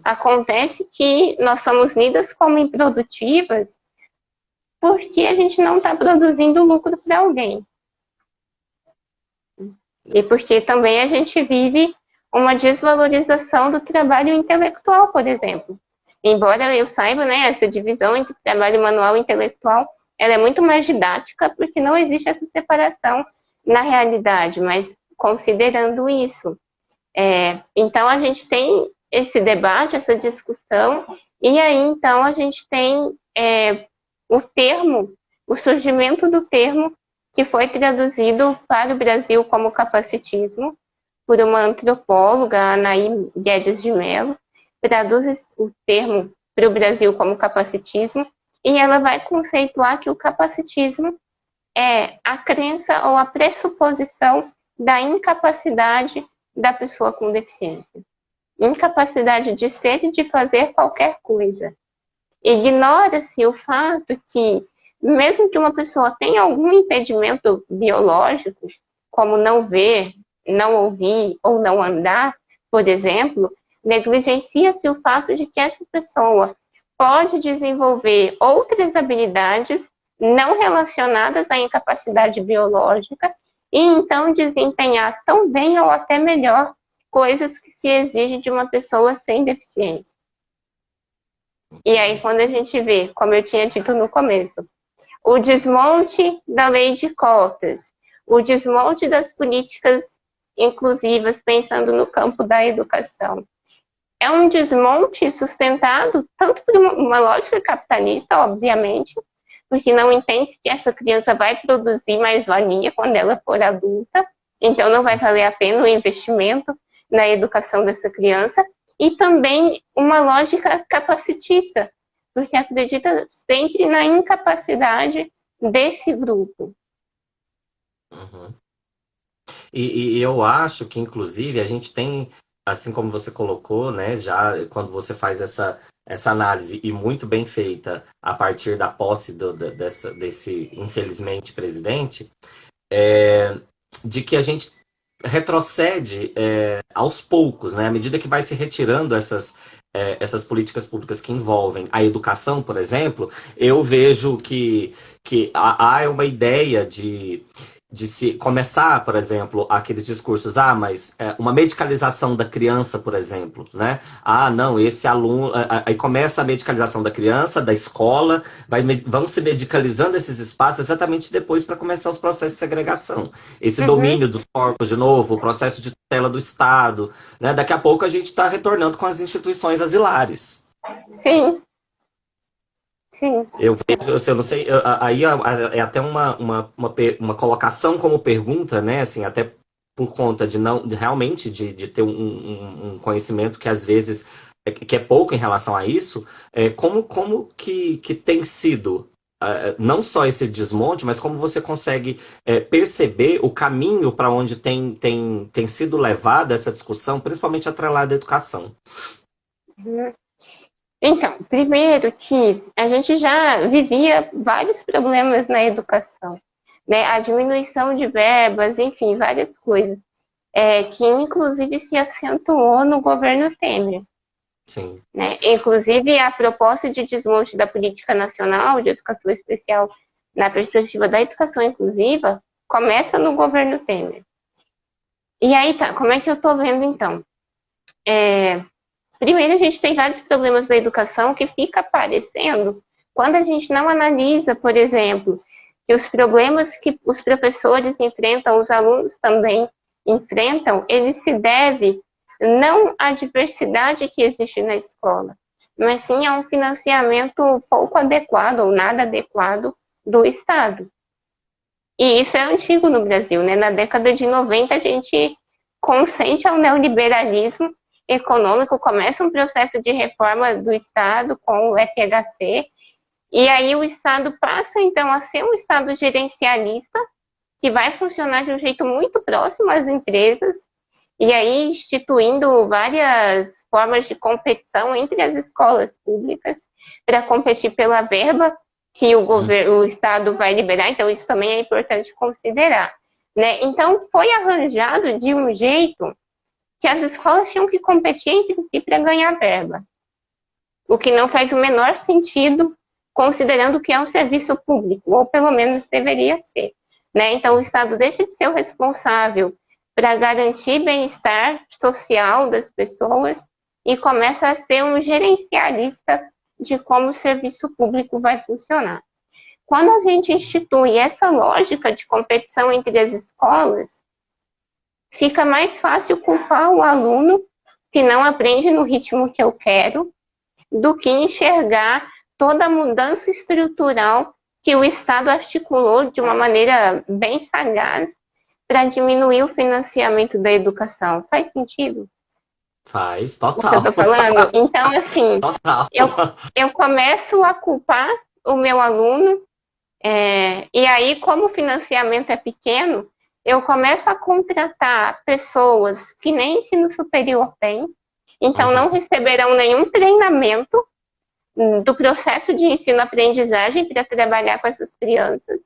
Acontece que nós somos lidas como improdutivas porque a gente não está produzindo lucro para alguém. E porque também a gente vive uma desvalorização do trabalho intelectual, por exemplo. Embora eu saiba, né, essa divisão entre trabalho manual e intelectual, ela é muito mais didática, porque não existe essa separação na realidade, mas considerando isso. Então, a gente tem esse debate, essa discussão, e aí, então, a gente tem o surgimento do termo que foi traduzido para o Brasil como capacitismo, por uma antropóloga, Anaí Guedes de Mello, traduz o termo para o Brasil como capacitismo, e ela vai conceituar que o capacitismo é a crença ou a pressuposição da incapacidade da pessoa com deficiência. Incapacidade de ser e de fazer qualquer coisa. Ignora-se o fato que, mesmo que uma pessoa tenha algum impedimento biológico, como não ver, não ouvir ou não andar, por exemplo, negligencia-se o fato de que essa pessoa pode desenvolver outras habilidades não relacionadas à incapacidade biológica e então desempenhar tão bem ou até melhor coisas que se exigem de uma pessoa sem deficiência. E aí, quando a gente vê, como eu tinha dito no começo, o desmonte da lei de cotas, o desmonte das políticas inclusivas, pensando no campo da educação, é um desmonte sustentado tanto por uma lógica capitalista, obviamente, porque não entende que essa criança vai produzir mais-valia quando ela for adulta, então não vai valer a pena o investimento na educação dessa criança, e também uma lógica capacitista, porque acredita sempre na incapacidade desse grupo. Uhum. E eu acho que, inclusive, a gente tem, assim como você colocou, né, já quando você faz essa análise, e muito bem feita, a partir da posse desse, infelizmente, presidente, de que a gente retrocede aos poucos, né, à medida que vai se retirando essas políticas públicas que envolvem a educação, por exemplo, eu vejo que há uma ideia de se começar, por exemplo, aqueles discursos, mas uma medicalização da criança, por exemplo, né? Não, esse aluno, aí começa a medicalização da criança, da escola, vão se medicalizando esses espaços exatamente depois para começar os processos de segregação. Esse domínio dos corpos de novo, o processo de tutela do Estado, né? Daqui a pouco a gente está retornando com as instituições asilares. Sim. Sim. Eu vejo, eu não sei, aí é até uma colocação como pergunta, né? Assim, até por conta de não realmente de ter um conhecimento que às vezes que é pouco em relação a isso, como que tem sido não só esse desmonte, mas como você consegue perceber o caminho para onde tem sido levada essa discussão, principalmente atrelada à educação. Então, primeiro que a gente já vivia vários problemas na educação, né? A diminuição de verbas, enfim, várias coisas, que inclusive se acentuou no governo Temer. Sim. Né? Inclusive, a proposta de desmonte da Política Nacional de Educação Especial na perspectiva da educação inclusiva começa no governo Temer. E aí, tá, como é que eu estou vendo, então? Primeiro, a gente tem vários problemas da educação que fica aparecendo quando a gente não analisa, por exemplo, que os problemas que os professores enfrentam, os alunos também enfrentam, ele se deve não à diversidade que existe na escola, mas sim a um financiamento pouco adequado ou nada adequado do Estado. E isso é antigo no Brasil, né? Na década de 90, a gente consente ao neoliberalismo econômico, começa um processo de reforma do Estado com o FHC, e aí o Estado passa, então, a ser um Estado gerencialista, que vai funcionar de um jeito muito próximo às empresas, e aí instituindo várias formas de competição entre as escolas públicas para competir pela verba que o Estado vai liberar, então isso também é importante considerar. Né? Então, foi arranjado de um jeito que as escolas tinham que competir entre si para ganhar verba, o que não faz o menor sentido, considerando que é um serviço público, ou pelo menos deveria ser. Né? Então, o Estado deixa de ser o responsável para garantir bem-estar social das pessoas e começa a ser um gerencialista de como o serviço público vai funcionar. Quando a gente institui essa lógica de competição entre as escolas, fica mais fácil culpar o aluno que não aprende no ritmo que eu quero do que enxergar toda a mudança estrutural que o Estado articulou de uma maneira bem sagaz para diminuir o financiamento da educação. Faz sentido? Faz, total. O que eu tô falando? Então, assim, eu começo a culpar o meu aluno, e aí, como o financiamento é pequeno, eu começo a contratar pessoas que nem ensino superior têm, então não receberão nenhum treinamento do processo de ensino-aprendizagem para trabalhar com essas crianças.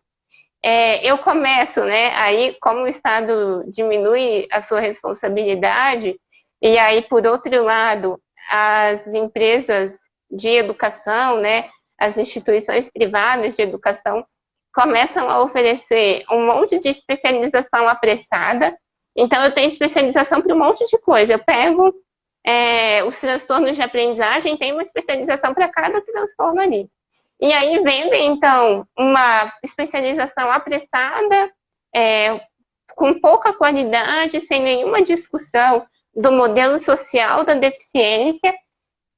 Eu começo, né, aí como o Estado diminui a sua responsabilidade, e aí, por outro lado, as empresas de educação, né, as instituições privadas de educação, começam a oferecer um monte de especialização apressada. Então, eu tenho especialização para um monte de coisa. Eu pego os transtornos de aprendizagem, tem uma especialização para cada transtorno ali. E aí vendem, então, uma especialização apressada, com pouca qualidade, sem nenhuma discussão do modelo social da deficiência,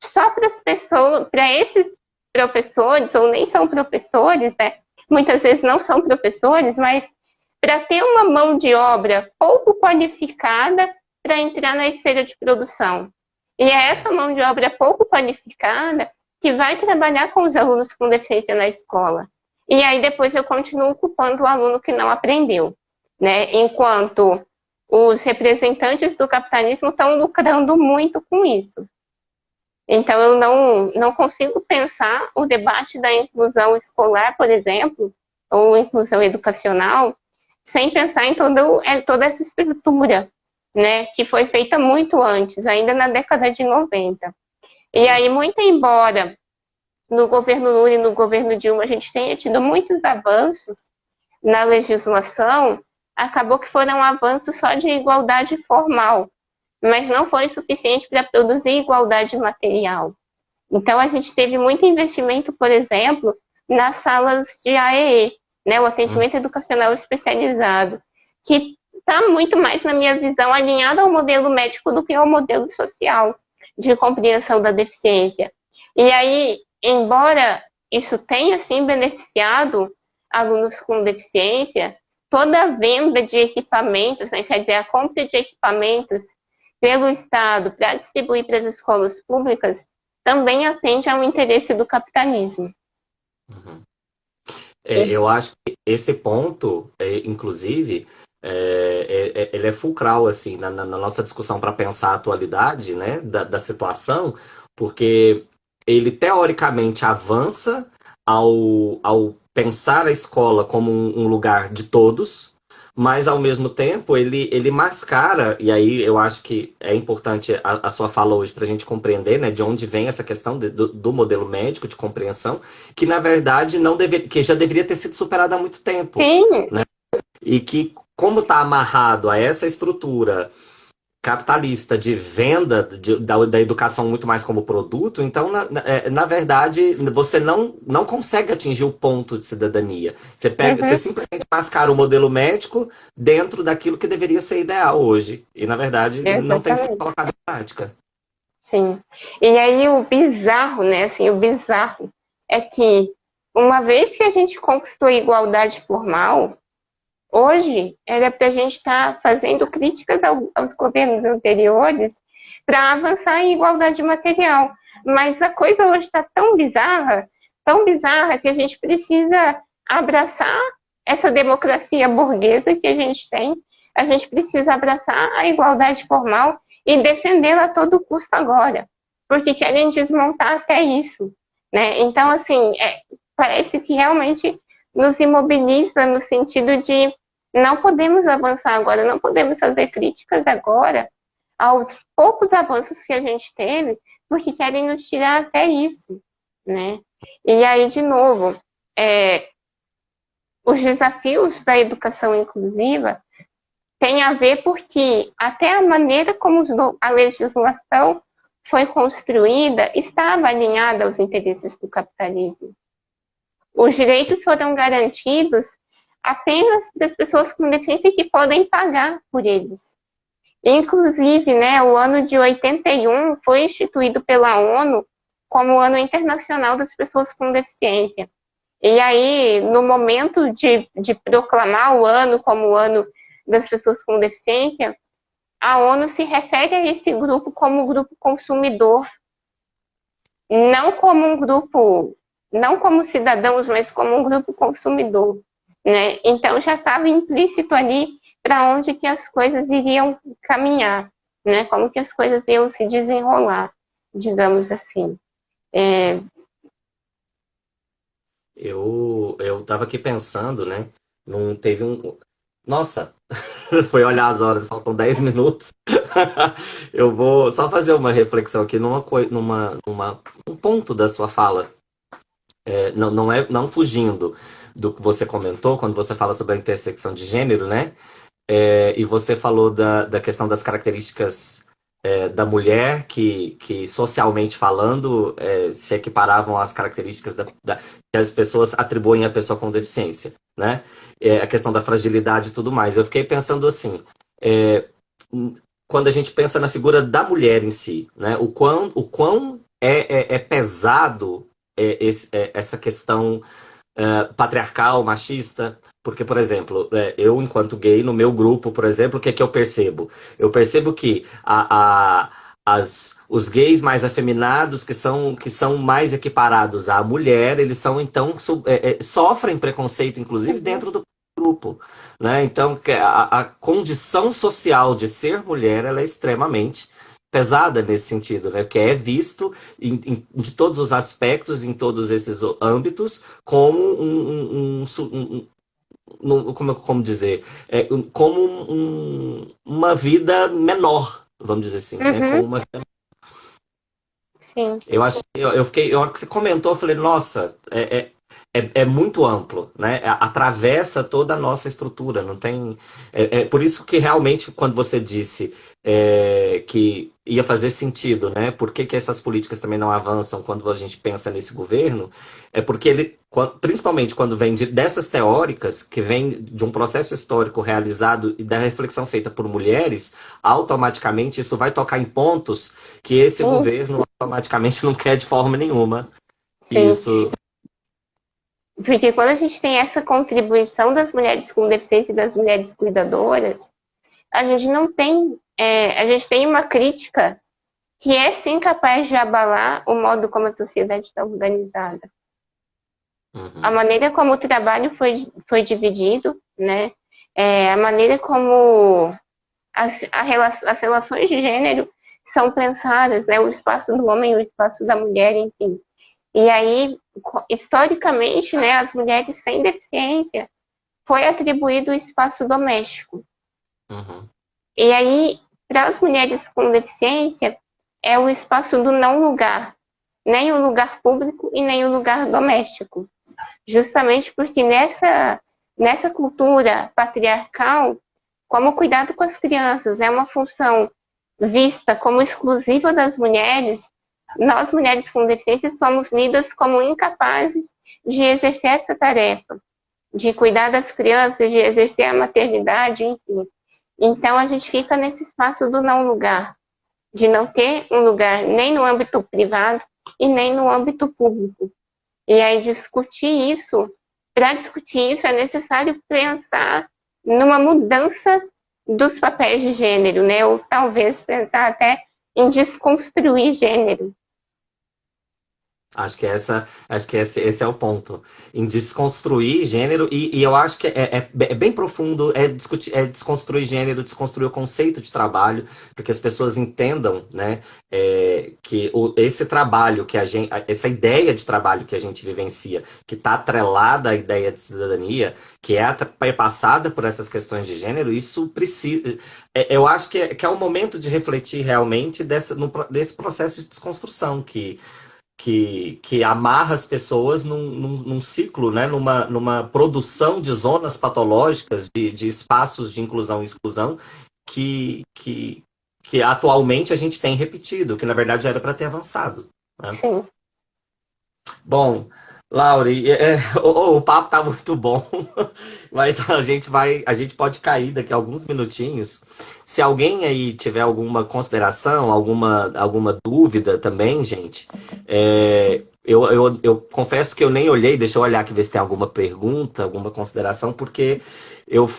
só para as pessoas, para esses professores, ou nem são professores, né? Muitas vezes não são professores, mas para ter uma mão de obra pouco qualificada para entrar na esteira de produção. E é essa mão de obra pouco qualificada que vai trabalhar com os alunos com deficiência na escola. E aí depois eu continuo ocupando o aluno que não aprendeu, né? Enquanto os representantes do capitalismo estão lucrando muito com isso. Então eu não consigo pensar o debate da inclusão escolar, por exemplo, ou inclusão educacional, sem pensar em toda essa estrutura, né, que foi feita muito antes, ainda na década de 90. E aí, muito embora no governo Lula e no governo Dilma a gente tenha tido muitos avanços na legislação, acabou que foram avanços só de igualdade formal, mas não foi suficiente para produzir igualdade material. Então, a gente teve muito investimento, por exemplo, nas salas de AEE, né, o atendimento educacional especializado, que está muito mais, na minha visão, alinhado ao modelo médico do que ao modelo social de compreensão da deficiência. E aí, embora isso tenha, sim, beneficiado alunos com deficiência, toda a venda de equipamentos, né, quer dizer, a compra de equipamentos pelo Estado para distribuir para as escolas públicas, também atende ao interesse do capitalismo. Uhum. Eu acho que esse ponto, inclusive, ele é fulcral assim, na nossa discussão para pensar a atualidade, né, da situação, porque ele teoricamente avança ao pensar a escola como um lugar de todos, mas ao mesmo tempo ele mascara, e aí eu acho que é importante a sua fala hoje para a gente compreender, né, de onde vem essa questão do modelo médico de compreensão, que na verdade que já deveria ter sido superada há muito tempo. Sim. Né? E que, como está amarrado a essa estrutura capitalista de venda da educação muito mais como produto, então, na verdade, você não consegue atingir o ponto de cidadania. Você simplesmente mascara o modelo médico dentro daquilo que deveria ser ideal hoje. E, na verdade, não tem sido colocado em prática. Sim. E aí o bizarro, né? Assim, o bizarro é que, uma vez que a gente conquistou a igualdade formal, hoje era para a gente estar fazendo críticas aos governos anteriores para avançar em igualdade material. Mas a coisa hoje está tão bizarra, que a gente precisa abraçar essa democracia burguesa que a gente tem, a gente precisa abraçar a igualdade formal e defendê-la a todo custo agora, porque querem desmontar até isso, né? Então, assim, parece que realmente nos imobiliza no sentido de não podemos avançar agora, não podemos fazer críticas agora aos poucos avanços que a gente teve, porque querem nos tirar até isso, né? E aí, de novo, os desafios da educação inclusiva têm a ver porque até a maneira como a legislação foi construída estava alinhada aos interesses do capitalismo. Os direitos foram garantidos apenas das pessoas com deficiência que podem pagar por eles. Inclusive, né, o ano de 81 foi instituído pela ONU como o Ano Internacional das Pessoas com Deficiência. E aí, no momento de proclamar o ano como o Ano das Pessoas com Deficiência, a ONU se refere a esse grupo como grupo consumidor, não como um grupo, não como cidadãos, mas como um grupo consumidor. Né? Então já estava implícito ali para onde que as coisas iriam caminhar, né? Como que as coisas iam se desenrolar, digamos assim. Eu estava aqui pensando, né? Não teve um. Nossa, foi olhar as horas, faltam 10 minutos. Eu vou só fazer uma reflexão aqui num ponto da sua fala. Não fugindo do que você comentou, quando você fala sobre a intersecção de gênero, né? E você falou da questão das características da mulher que socialmente falando, se equiparavam às características que as pessoas atribuem à pessoa com deficiência, né? A questão da fragilidade e tudo mais. Eu fiquei pensando assim, quando a gente pensa na figura da mulher em si, né? O quão é pesado essa questão patriarcal, machista? Porque, por exemplo, eu, enquanto gay, no meu grupo, por exemplo, o que é que eu percebo? Eu percebo que os gays mais afeminados, que são mais equiparados à mulher, eles são, então, sofrem preconceito, inclusive, Uhum. dentro do grupo, né? Então, a condição social de ser mulher, ela é extremamente pesada nesse sentido, né? Que é visto de todos os aspectos, em todos esses âmbitos, como como dizer, como uma vida menor, vamos dizer assim, né? Como Uhum. uma, Sim. eu acho, eu fiquei, a hora que você comentou, eu falei, nossa, é muito amplo, né? Atravessa toda a nossa estrutura, não tem. É por isso que realmente, quando você disse que ia fazer sentido, né? Por que que essas políticas também não avançam quando a gente pensa nesse governo? É porque ele, principalmente quando vem dessas teóricas, que vem de um processo histórico realizado e da reflexão feita por mulheres, automaticamente isso vai tocar em pontos que esse Sim, governo automaticamente não quer de forma nenhuma. sim. Isso. Porque quando a gente tem essa contribuição das mulheres com deficiência e das mulheres cuidadoras, a gente não tem. A gente tem uma crítica que é sim capaz de abalar o modo como a sociedade está organizada. A Uhum, maneira como o trabalho foi dividido, né? A maneira como as relações de gênero são pensadas, né? O espaço do homem e o espaço da mulher, enfim. E aí, historicamente, né, as mulheres sem deficiência foi atribuído o espaço doméstico. uhum, E aí, para as mulheres com deficiência, é o espaço do não lugar, nem o lugar público e nem o lugar doméstico. Justamente porque nessa cultura patriarcal, como o cuidado com as crianças é uma função vista como exclusiva das mulheres, nós mulheres com deficiência somos lidas como incapazes de exercer essa tarefa, de cuidar das crianças, de exercer a maternidade, enfim. Então a gente fica nesse espaço do não lugar, de não ter um lugar nem no âmbito privado e nem no âmbito público. E aí para discutir isso é necessário pensar numa mudança dos papéis de gênero, né? Ou talvez pensar até em desconstruir gênero. Acho que esse é o ponto. Em desconstruir gênero, e eu acho que é bem profundo, desconstruir gênero, desconstruir o conceito de trabalho, para que as pessoas entendam, né, que esse trabalho que essa ideia de trabalho que a gente vivencia, que está atrelada à ideia de cidadania, que é passada por essas questões de gênero, isso precisa. Eu acho que é o momento de refletir realmente desse processo de desconstrução que amarra as pessoas num ciclo, né? Numa produção de zonas patológicas, de espaços de inclusão e exclusão, que, que, que atualmente a gente tem repetido, que na verdade já era para ter avançado. Né? Sim. Bom, Laure, o papo tá muito bom, mas a gente pode cair daqui a alguns minutinhos. Se alguém aí tiver alguma consideração, alguma dúvida também, gente, eu confesso que eu nem olhei, deixa eu olhar aqui ver se tem alguma pergunta, alguma consideração, porque eu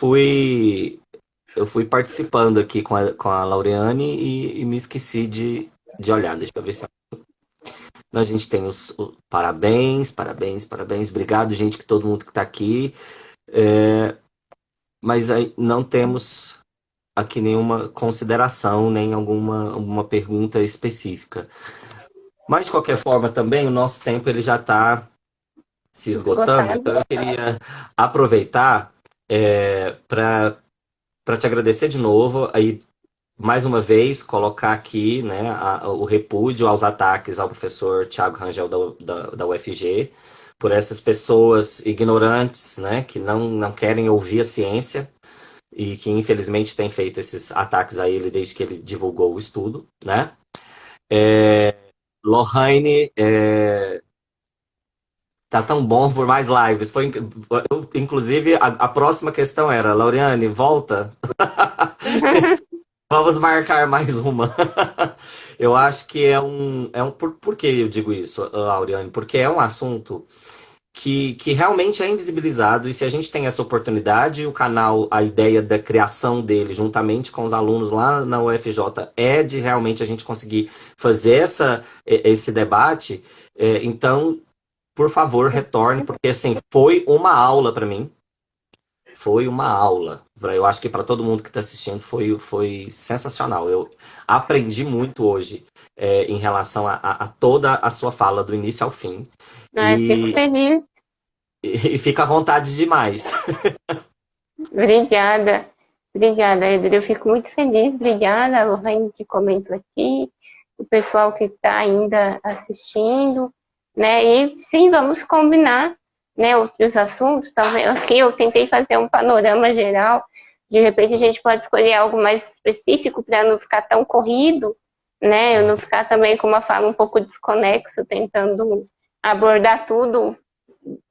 eu fui participando aqui com a Laureane e me esqueci de olhar. Deixa eu ver se a gente tem parabéns, parabéns, parabéns. Obrigado, gente, que todo mundo que está aqui. É, mas aí não temos aqui nenhuma consideração, nem alguma pergunta específica. Mas, de qualquer forma, também o nosso tempo ele já está se esgotando. Esgotado. Então, eu queria aproveitar para te agradecer de novo. Aí, mais uma vez, colocar aqui, né, o repúdio aos ataques ao professor Tiago Rangel da UFG, por essas pessoas ignorantes, né, que não querem ouvir a ciência e que infelizmente têm feito esses ataques a ele desde que ele divulgou o estudo, né? Lohane, tá tão bom por mais lives. Inclusive, a próxima questão era, Laureane, volta? Vamos marcar mais uma. Eu acho que por que eu digo isso, Auriane? Porque é um assunto que realmente é invisibilizado, e se a gente tem essa oportunidade, o canal, a ideia da criação dele, juntamente com os alunos lá na UFJ, é de realmente a gente conseguir fazer esse debate. Então, por favor, retorne, porque assim, foi uma aula para mim. Foi uma aula. Eu acho que para todo mundo que está assistindo foi sensacional. Eu aprendi muito hoje em relação a toda a sua fala, do início ao fim. Ah, fico E, feliz. e fica à vontade demais. Obrigada. Obrigada, Edro. Eu fico muito feliz. Obrigada, a Lorraine que comentou aqui, o pessoal que está ainda assistindo, né? E sim, vamos combinar, né, outros assuntos. Talvez aqui eu tentei fazer um panorama geral. De repente a gente pode escolher algo mais específico para não ficar tão corrido, né? Eu não ficar também com uma fala um pouco desconexa, tentando abordar tudo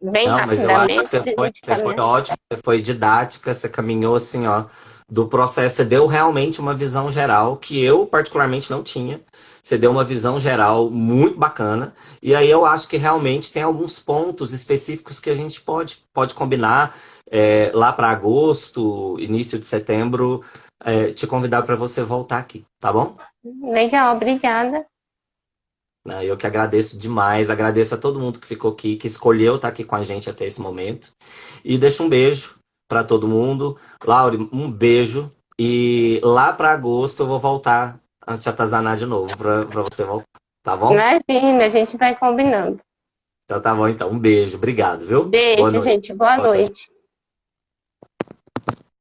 bem Não, mas eu acho que rapidamente, você foi didaticamente. ótimo, você foi didática, você caminhou assim, ó, do processo, você deu realmente uma visão geral que eu particularmente não tinha. Você deu uma visão geral muito bacana. E aí eu acho que realmente tem alguns pontos específicos que a gente pode combinar lá para agosto, início de setembro, te convidar para você voltar aqui, tá bom? Legal, obrigada. Eu que agradeço demais, agradeço a todo mundo que ficou aqui, que escolheu estar aqui com a gente até esse momento. E deixo um beijo para todo mundo. Laure, um beijo. E lá para agosto eu vou voltar a te atazanar de novo para você voltar, tá bom? Imagina, a gente vai combinando. Então tá bom, então. Um beijo, obrigado, viu? Boa Beijo, noite. gente. Boa Boa noite. noite.